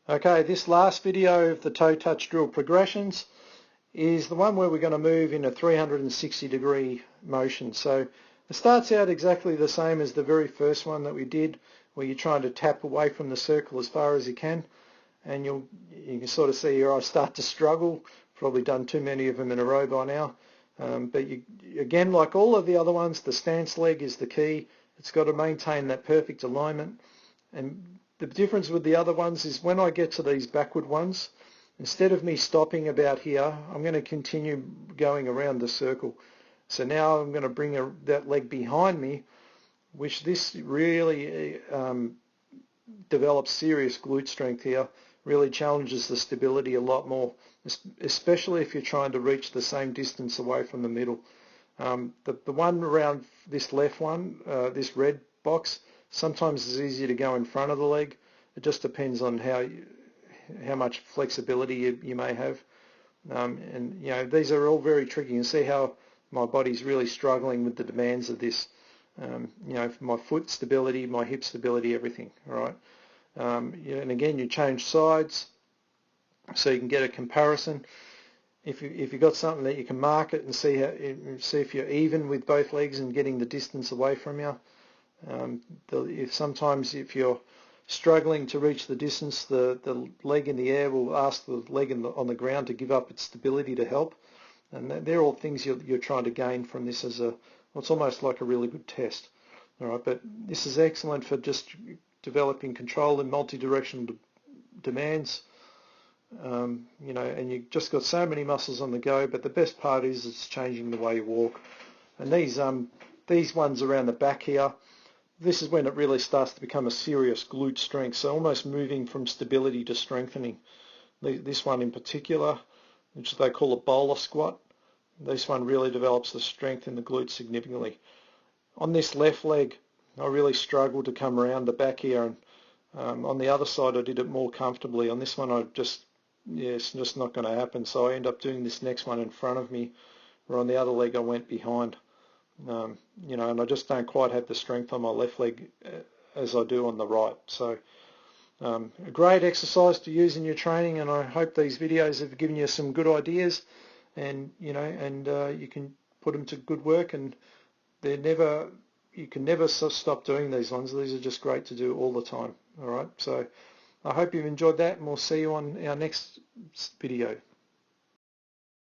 Okay, this last video of the toe touch drill progressions is the one where we're going to move in a 360-degree motion. So it starts out exactly the same as the very first one that we did, where you're trying to tap away from the circle as far as you can, and you can sort of see here I start to struggle. Probably done too many of them in a row by now. But again, like all of the other ones, the stance leg is the key. It's got to maintain that perfect alignment. And the difference with the other ones is when I get to these backward ones, instead of me stopping about here, I'm going to continue going around the circle. So now I'm going to bring that leg behind me, which this really develops serious glute strength here, really challenges the stability a lot more, especially if you're trying to reach the same distance away from the middle. The one around this left one, this red box, sometimes it's easier to go in front of the leg. It just depends on how much flexibility you may have. And you know, these are all very tricky. You can see how my body's really struggling with the demands of this. You know, my foot stability, my hip stability, everything. All right. And again, you change sides so you can get a comparison. If you've got something that you can mark it and see if you're even with both legs and getting the distance away from you. Sometimes if you're struggling to reach the distance, the leg in the air will ask the leg on the ground to give up its stability to help. And they're all things you're trying to gain from this as it's almost like a really good test. All right, but this is excellent for just developing control in multi-directional demands. You know, and you've just got so many muscles on the go, but the best part is it's changing the way you walk. And these ones around the back here, this is when it really starts to become a serious glute strength, so almost moving from stability to strengthening. This one in particular, which they call a bowler squat, this one really develops the strength in the glutes significantly. On this left leg, I really struggled to come around the back here, and on the other side I did it more comfortably. On this one it's just not going to happen, so I end up doing this next one in front of me, where on the other leg I went behind. You know, and I just don't quite have the strength on my left leg as I do on the right. So a great exercise to use in your training, and I hope these videos have given you some good ideas, and you know, and you can put them to good work, and you can never stop doing these ones. These are just great to do all the time. All right, so I hope you've enjoyed that, and we'll see you on our next video.